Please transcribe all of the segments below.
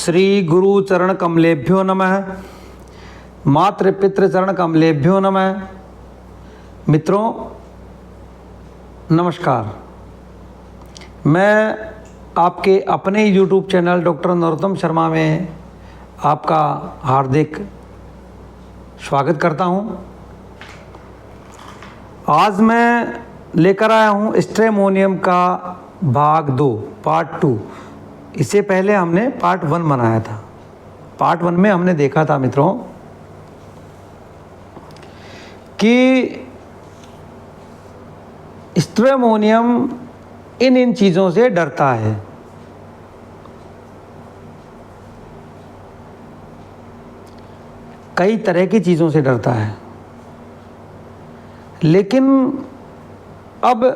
श्री गुरु चरण कमलेभ्यो नमः। मातृ पितृ चरण कमलेभ्यो नमः। मित्रों नमस्कार। मैं आपके अपने YouTube channel doctor Narottam Sharma में आपका हार्दिक स्वागत करता हूं। आज मैं लेकर आया हूं स्ट्रेमोनियम का भाग 2 पार्ट 2। इससे पहले हमने पार्ट 1 बनाया था। पार्ट 1 में हमने देखा था मित्रों कि स्ट्रेमोनियम इन चीज़ों से डरता है। कई तरह की चीज़ों से डरता है, लेकिन अब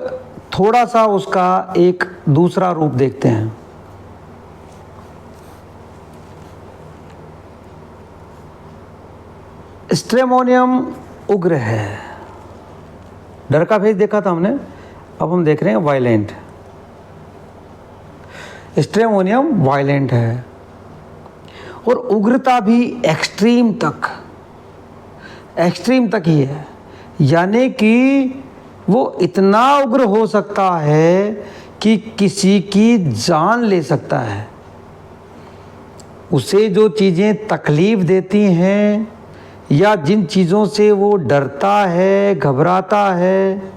थोड़ा सा उसका एक दूसरा रूप देखते हैं। स्ट्रेमोनियम उग्र है। डर का फेज देखा था हमने, अब हम देख रहे हैं वायलेंट। स्ट्रेमोनियम वायलेंट है और उग्रता भी एक्सट्रीम तक ही है। यानी कि वो इतना उग्र हो सकता है कि किसी की जान ले सकता है। उसे जो चीज़ें तकलीफ़ देती हैं या जिन चीज़ों से वो डरता है, घबराता है,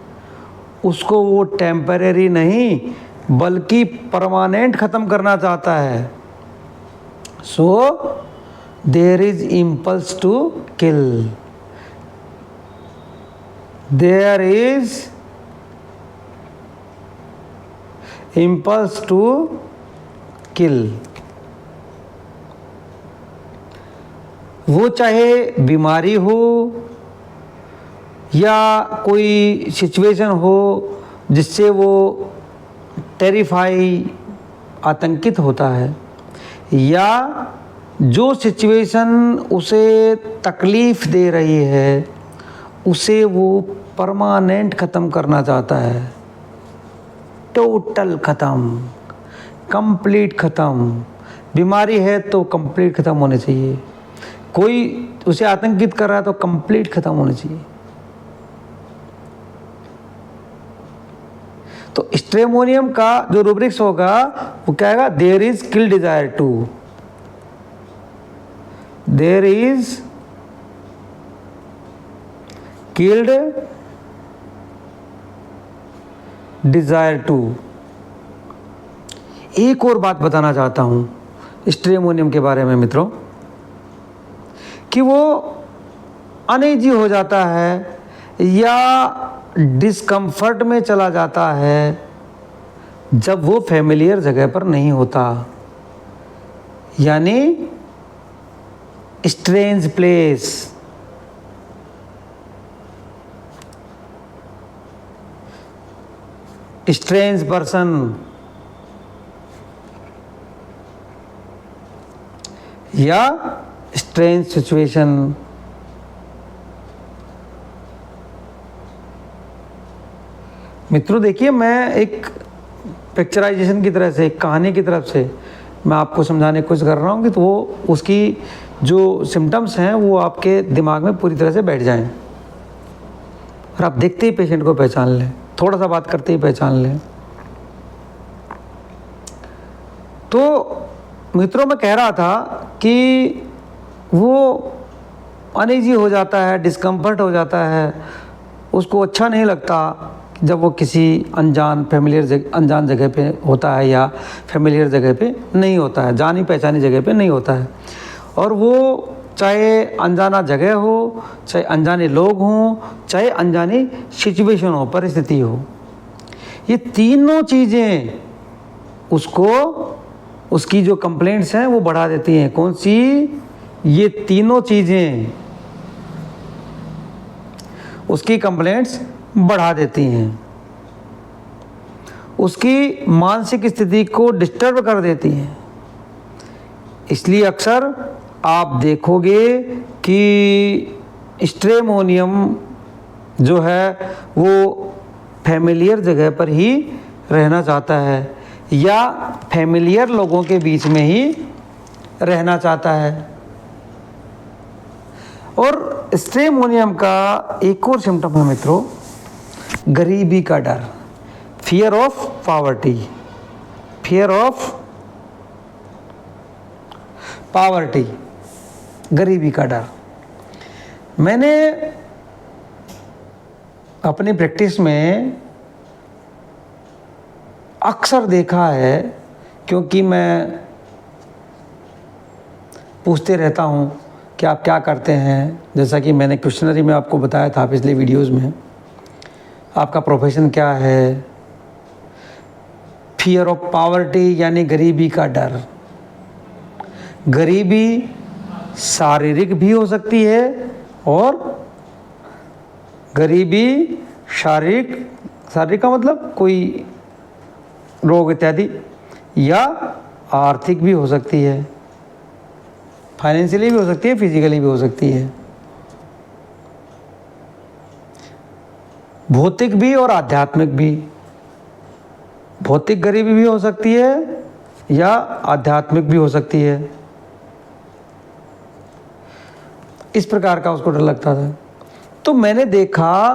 उसको वो टेम्परेरी नहीं बल्कि परमानेंट ख़त्म करना चाहता है। So there is impulse to kill. There is impulse to kill. वो चाहे बीमारी हो या कोई सिचुएशन हो जिससे वो आतंकित होता है, या जो सिचुएशन उसे तकलीफ़ दे रही है उसे वो परमानेंट ख़त्म करना चाहता है। टोटल ख़त्म, कंप्लीट ख़त्म। बीमारी है तो कंप्लीट ख़त्म होनी चाहिए। कोई उसे आतंकित कर रहा है तो कंप्लीट ख़त्म होनी चाहिए। तो स्ट्रेमोनियम का जो रूब्रिक्स होगा वो क्या है? There is kill desire to. There is killed desire to. एक और बात बताना चाहता हूं स्ट्रेमोनियम के बारे में मित्रों, कि वो अनईजी हो जाता है या डिस्कम्फर्ट में चला जाता है जब वो फैमिलियर जगह पर नहीं होता। यानी स्ट्रेंज प्लेस, स्ट्रेंज पर्सन या स्ट्रेंज सिचुएशन। मित्रों देखिए, मैं एक पिक्चराइजेशन की तरह से, एक कहानी की तरफ से मैं आपको समझाने की कोशिश कर रहा हूँ कि तो वो उसकी जो सिम्टम्स हैं वो आपके दिमाग में पूरी तरह से बैठ जाएं और आप देखते ही पेशेंट को पहचान लें, थोड़ा सा बात करते ही पहचान लें। तो मित्रों मैं कह रहा था कि वो अनईजी हो जाता है, डिस्कम्फर्ट हो जाता है, उसको अच्छा नहीं लगता जब वो किसी अनजान जगह पे होता है या फैमिलियर जगह पे नहीं होता है, जानी पहचानी जगह पे नहीं होता है। और वो चाहे अनजाना जगह हो, चाहे अनजाने लोग हों, चाहे अनजानी सिचुएशन हो, परिस्थिति हो, ये तीनों चीज़ें उसको, उसकी जो कंप्लेंट्स हैं वो बढ़ा देती हैं। कौन सी? ये तीनों चीज़ें उसकी कंप्लेंट्स बढ़ा देती हैं, उसकी मानसिक स्थिति को डिस्टर्ब कर देती हैं। इसलिए अक्सर आप देखोगे कि स्ट्रेमोनियम जो है वो फैमिलियर जगह पर ही रहना चाहता है या फैमिलियर लोगों के बीच में ही रहना चाहता है। और स्ट्रेमोनियम का एक और सिम्टम है मित्रों, गरीबी का डर, fear of poverty, fear of poverty, गरीबी का डर। मैंने अपनी प्रैक्टिस में अक्सर देखा है, क्योंकि मैं पूछते रहता हूँ कि आप क्या करते हैं, जैसा कि मैंने क्वेश्चनरी में आपको बताया था पिछले वीडियोस में, आपका प्रोफेशन क्या है। फियर ऑफ पॉवर्टी यानी गरीबी का डर। गरीबी शारीरिक भी हो सकती है और गरीबी शारीरिक का मतलब कोई रोग इत्यादि, या आर्थिक भी हो सकती है, फाइनेंशियली भी हो सकती है, फिजिकली भी हो सकती है, भौतिक भी और आध्यात्मिक भी। भौतिक गरीबी भी हो सकती है या आध्यात्मिक भी हो सकती है। इस प्रकार का उसको डर लगता था। तो मैंने देखा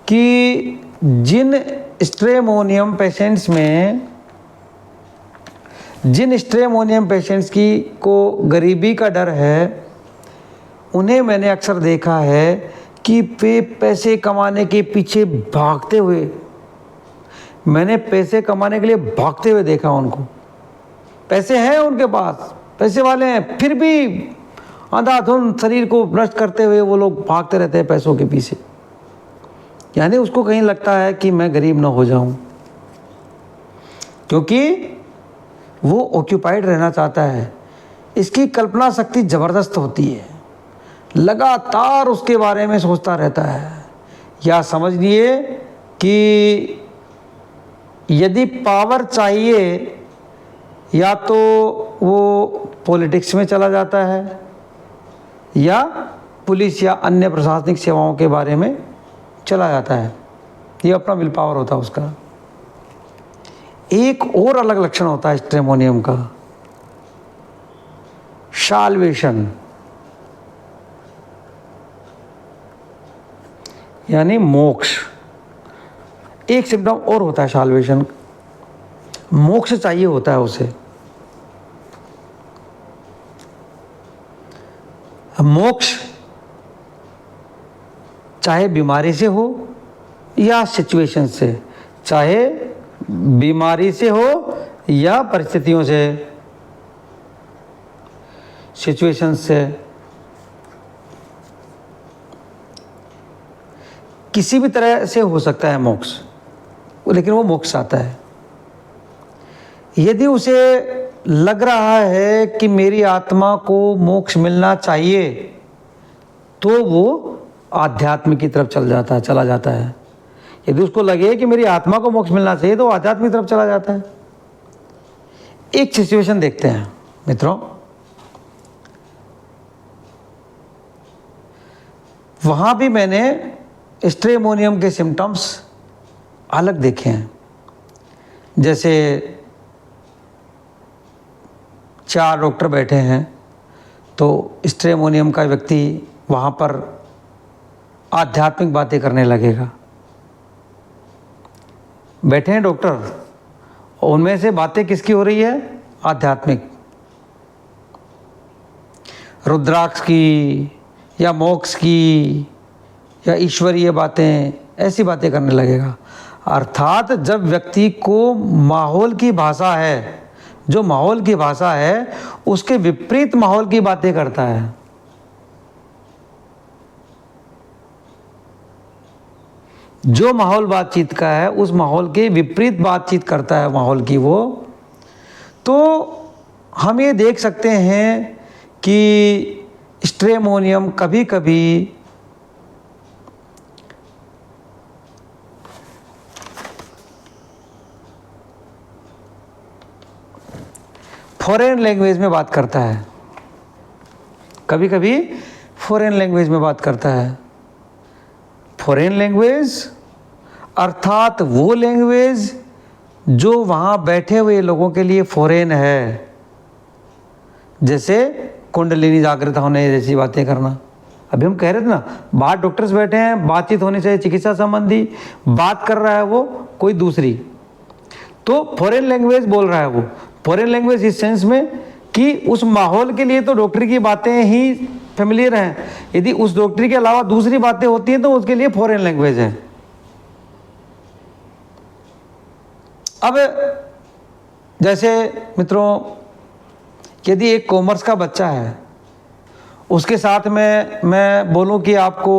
कि जिन स्ट्रेमोनियम पेशेंट्स की को गरीबी का डर है, उन्हें मैंने अक्सर देखा है कि वे पैसे कमाने के पीछे भागते हुए, मैंने पैसे कमाने के लिए भागते हुए देखा उनको। पैसे हैं उनके पास, पैसे वाले हैं, फिर भी अंधाधुंध शरीर को नष्ट करते हुए वो लोग भागते रहते हैं पैसों के पीछे। यानी उसको कहीं लगता है कि मैं गरीब ना हो जाऊं, क्योंकि वो ऑक्यूपाइड रहना चाहता है। इसकी कल्पना शक्ति ज़बरदस्त होती है, लगातार उसके बारे में सोचता रहता है। या समझिए कि यदि पावर चाहिए, या तो वो पॉलिटिक्स में चला जाता है या पुलिस या अन्य प्रशासनिक सेवाओं के बारे में चला जाता है। ये अपना विल पावर होता है उसका। एक और अलग लक्षण होता है स्ट्रेमोनियम का, साल्वेशन, यानी मोक्ष। एक सिम्टम और होता है साल्वेशन, मोक्ष चाहिए होता है उसे। मोक्ष चाहे बीमारी से हो या सिचुएशन से, चाहे बीमारी से हो या परिस्थितियों से, सिचुएशन से, किसी भी तरह से हो सकता है मोक्ष, लेकिन वो मोक्ष आता है। यदि उसे लग रहा है कि मेरी आत्मा को मोक्ष मिलना चाहिए, तो वो आध्यात्म की तरफ चला जाता है। यदि उसको लगे कि मेरी आत्मा को मोक्ष मिलना चाहिए, तो आध्यात्म की तरफ चला जाता है। एक सिचुएशन देखते हैं मित्रों। वहाँ भी मैंने स्ट्रेमोनियम के सिम्टम्स अलग देखे हैं। जैसे 4 डॉक्टर बैठे हैं, तो स्ट्रेमोनियम का व्यक्ति वहाँ पर आध्यात्मिक बातें करने लगेगा। बैठे हैं डॉक्टर, और उनमें से बातें किसकी हो रही है? आध्यात्मिक, रुद्राक्ष की या मोक्ष की या ईश्वरीय बातें, ऐसी बातें करने लगेगा। अर्थात जब व्यक्ति को माहौल की भाषा है, जो माहौल की भाषा है, उसके विपरीत माहौल की बातें करता है। जो माहौल बातचीत का है, उस माहौल के विपरीत बातचीत करता है माहौल की वो। तो हम ये देख सकते हैं कि स्ट्रेमोनियम कभी कभी फॉरेन लैंग्वेज में बात करता है, कभी कभी फॉरेन लैंग्वेज में बात करता है। फॉरेन लैंग्वेज अर्थात वो लैंग्वेज जो वहाँ बैठे हुए लोगों के लिए फॉरेन है, जैसे कुंडलिनी जागृत होने जैसी बातें करना। अभी हम कह रहे थे ना, बाहर डॉक्टर्स बैठे हैं, बातचीत होनी चाहिए चिकित्सा संबंधी, बात कर रहा है वो कोई दूसरी, तो फॉरेन लैंग्वेज बोल रहा है वो। फॉरेन लैंग्वेज इस सेंस में कि उस माहौल के लिए तो डॉक्टर की बातें ही फेमिलियर हैं, यदि उस डॉक्टर के अलावा दूसरी बातें होती हैं तो उसके लिए फॉरेन लैंग्वेज है। अब जैसे मित्रों, यदि एक कॉमर्स का बच्चा है, उसके साथ में मैं बोलूं कि आपको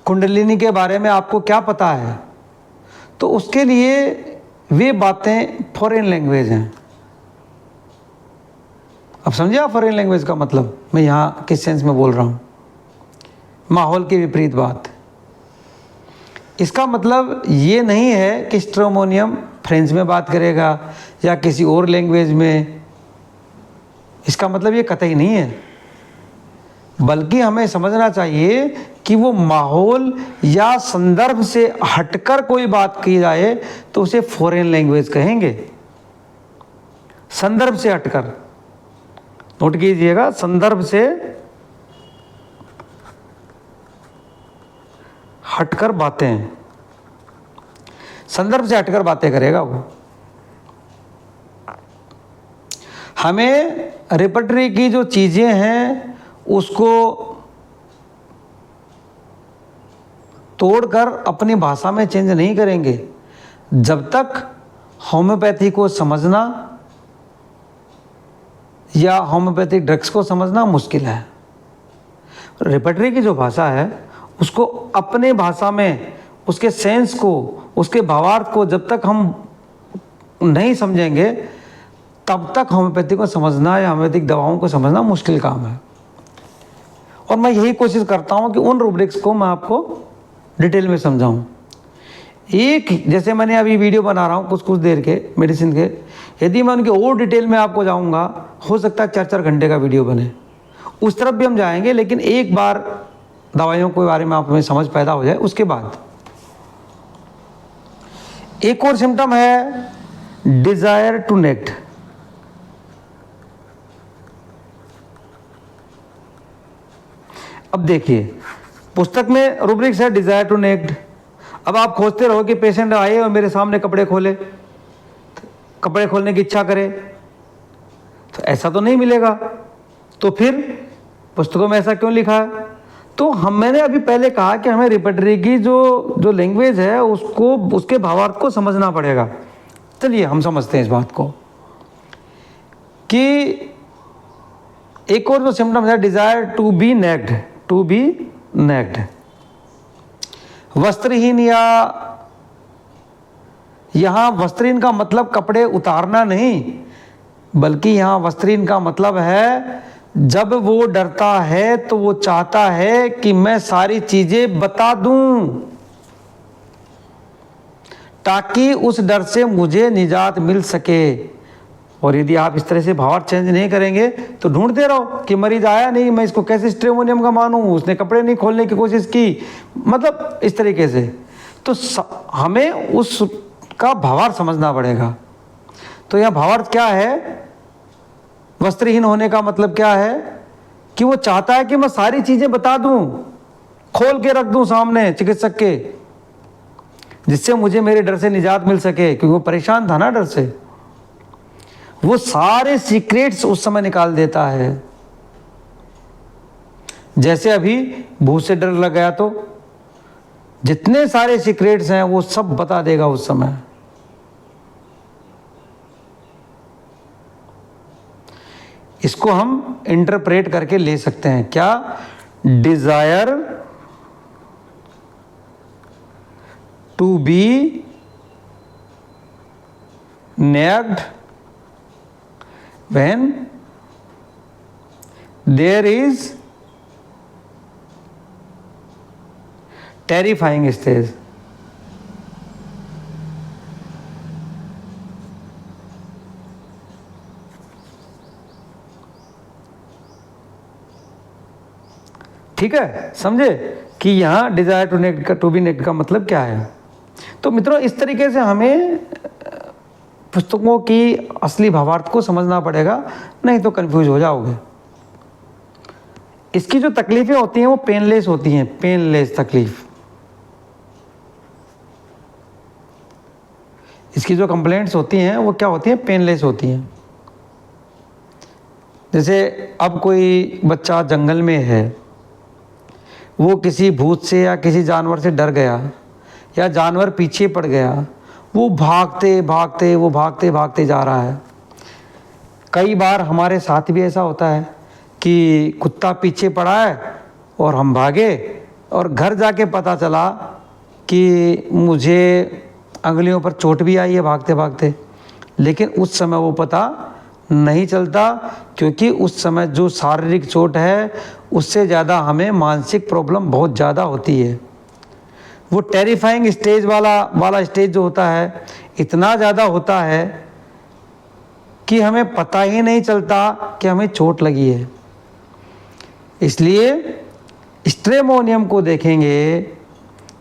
कुंडलिनी के बारे में आपको क्या पता है, तो उसके लिए वे बातें फॉरेन लैंग्वेज हैं। अब समझे आप फॉरेन लैंग्वेज का मतलब मैं यहाँ किस सेंस में बोल रहा हूँ? माहौल के विपरीत बात। इसका मतलब ये नहीं है कि स्ट्रोमोनियम फ्रेंच में बात करेगा या किसी और लैंग्वेज में, इसका मतलब ये कतई नहीं है। बल्कि हमें समझना चाहिए कि वो माहौल या संदर्भ से हटकर कोई बात की जाए तो उसे फॉरेन लैंग्वेज कहेंगे। संदर्भ से हटकर, नोट कीजिएगा, संदर्भ से हटकर बातें, संदर्भ से हटकर बातें करेगा वो। हमें रेपर्टरी की जो चीजें हैं उसको तोड़कर अपनी भाषा में चेंज नहीं करेंगे जब तक होम्योपैथी को समझना या होम्योपैथिक ड्रग्स को समझना मुश्किल है। रेपर्टरी की जो भाषा है उसको अपने भाषा में, उसके सेंस को, उसके भावार्थ को जब तक हम नहीं समझेंगे तब तक होम्योपैथी को समझना या होम्योपैथिक दवाओं को समझना मुश्किल काम है। और मैं यही कोशिश करता हूं कि उन रूब्रिक्स को मैं आपको डिटेल में समझाऊं। एक जैसे मैंने अभी वीडियो बना रहा हूं कुछ देर के मेडिसिन के, यदि मैं उनके और डिटेल में आपको जाऊंगा, हो सकता है 4-4 घंटे का वीडियो बने। उस तरफ भी हम जाएंगे, लेकिन एक बार दवाइयों के बारे में आप में समझ पैदा हो जाए उसके बाद। एक और सिम्टम है डिजायर टू नेक्ट। अब देखिए, पुस्तक में रूब्रिक्स है डिजायर टू नेक्ट। अब आप खोजते रहो कि पेशेंट आए और मेरे सामने कपड़े खोले, कपड़े खोलने की इच्छा करे, तो ऐसा तो नहीं मिलेगा। तो फिर पुस्तकों में ऐसा क्यों लिखा है? तो मैंने अभी पहले कहा कि हमें रेपर्टरी की जो लैंग्वेज है उसको, उसके भावार्थ को समझना पड़ेगा। चलिए हम समझते हैं इस बात को कि एक और जो सिम्टम है desire to be naked, to be naked. वस्त्रहीन, या यहां वस्त्रहीन का मतलब कपड़े उतारना नहीं, बल्कि यहां वस्त्रहीन का मतलब है जब वो डरता है तो वो चाहता है कि मैं सारी चीजें बता दूं ताकि उस डर से मुझे निजात मिल सके। और यदि आप इस तरह से भावार्थ चेंज नहीं करेंगे तो ढूंढते रहो कि मरीज आया नहीं, मैं इसको कैसे स्ट्रेमोनियम का मानूं, उसने कपड़े नहीं खोलने की कोशिश की, मतलब इस तरीके से। तो हमें उसका भावार्थ समझना पड़ेगा। तो यह भावार्थ क्या है? वस्त्रहीन होने का मतलब क्या है कि वो चाहता है कि मैं सारी चीजें बता दूं, खोल के रख दूं सामने चिकित्सक के, जिससे मुझे मेरे डर से निजात मिल सके, क्योंकि वो परेशान था ना डर से। वो सारे सीक्रेट्स उस समय निकाल देता है। जैसे अभी भूत से डर लग गया तो जितने सारे सीक्रेट्स हैं वो सब बता देगा उस समय। इसको हम इंटरप्रेट करके ले सकते हैं क्या? Desire to be naked when there is terrifying stage। ठीक है, समझे कि यहां डिजायर टू नेक्ट का, टू बी नेक्ट का मतलब क्या है। तो मित्रों, इस तरीके से हमें पुस्तकों की असली भावार्थ को समझना पड़ेगा, नहीं तो कंफ्यूज हो जाओगे। इसकी जो तकलीफ़ें होती हैं वो पेनलेस होती हैं, पेनलेस तकलीफ़। इसकी जो कंप्लेंट्स होती हैं वो क्या होती हैं, पेनलेस होती हैं। जैसे अब कोई बच्चा जंगल में है, वो किसी भूत से या किसी जानवर से डर गया या जानवर पीछे पड़ गया, वो भागते भागते जा रहा है। कई बार हमारे साथ भी ऐसा होता है कि कुत्ता पीछे पड़ा है और हम भागे और घर जाके पता चला कि मुझे अंगुलियों पर चोट भी आई है भागते भागते, लेकिन उस समय वो पता नहीं चलता, क्योंकि उस समय जो शारीरिक चोट है उससे ज़्यादा हमें मानसिक प्रॉब्लम बहुत ज़्यादा होती है। वो टेरिफाइंग स्टेज वाला स्टेज जो होता है इतना ज़्यादा होता है कि हमें पता ही नहीं चलता कि हमें चोट लगी है। इसलिए स्ट्रेमोनियम को देखेंगे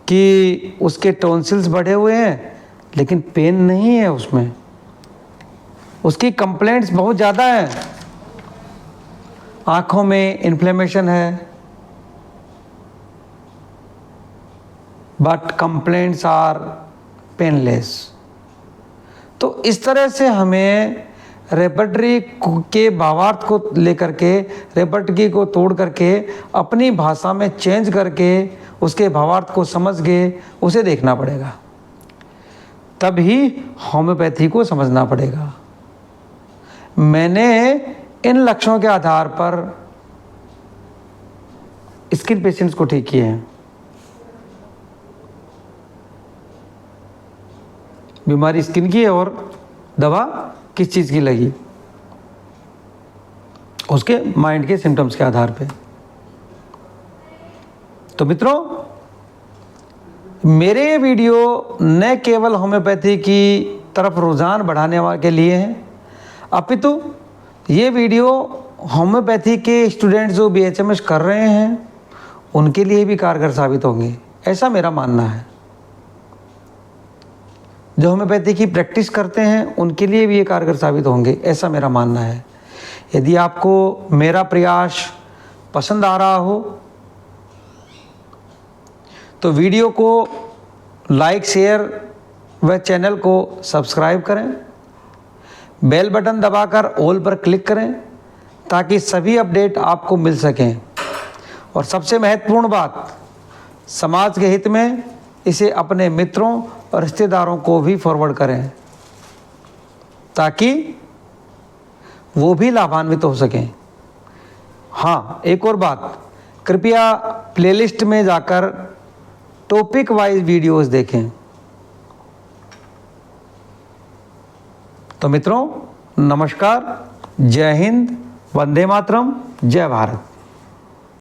कि उसके टॉन्सिल्स बढ़े हुए हैं लेकिन पेन नहीं है उसमें, उसकी कंप्लेंट्स बहुत ज़्यादा हैं, आँखों में इन्फ्लेमेशन है, बट कंप्लेंट्स आर पेनलेस। तो इस तरह से हमें रेपर्टरी के भावार्थ को लेकर के, रेपर्टरी को तोड़ करके अपनी भाषा में चेंज करके उसके भावार्थ को समझ के उसे देखना पड़ेगा, तभी होम्योपैथी को समझना पड़ेगा। मैंने इन लक्षणों के आधार पर स्किन पेशेंट्स को ठीक किए हैं। बीमारी स्किन की है और दवा किस चीज़ की लगी, उसके माइंड के सिम्टम्स के आधार पे। तो मित्रों, मेरे ये वीडियो न केवल होम्योपैथी की तरफ रुझान बढ़ाने के लिए हैं, अपितु ये वीडियो होम्योपैथी के स्टूडेंट्स जो BHMS कर रहे हैं उनके लिए भी कारगर साबित होंगे, ऐसा मेरा मानना है। जो होम्योपैथी की प्रैक्टिस करते हैं उनके लिए भी ये कारगर साबित होंगे, ऐसा मेरा मानना है। यदि आपको मेरा प्रयास पसंद आ रहा हो तो वीडियो को लाइक, शेयर व चैनल को सब्सक्राइब करें, बेल बटन दबाकर ऑल पर क्लिक करें ताकि सभी अपडेट आपको मिल सकें। और सबसे महत्वपूर्ण बात, समाज के हित में इसे अपने मित्रों और रिश्तेदारों को भी फॉरवर्ड करें ताकि वो भी लाभान्वित हो सकें। हाँ, एक और बात, कृपया प्लेलिस्ट में जाकर टॉपिक वाइज वीडियोस देखें। तो मित्रों, नमस्कार, जय हिंद, वंदे मातरम, जय भारत।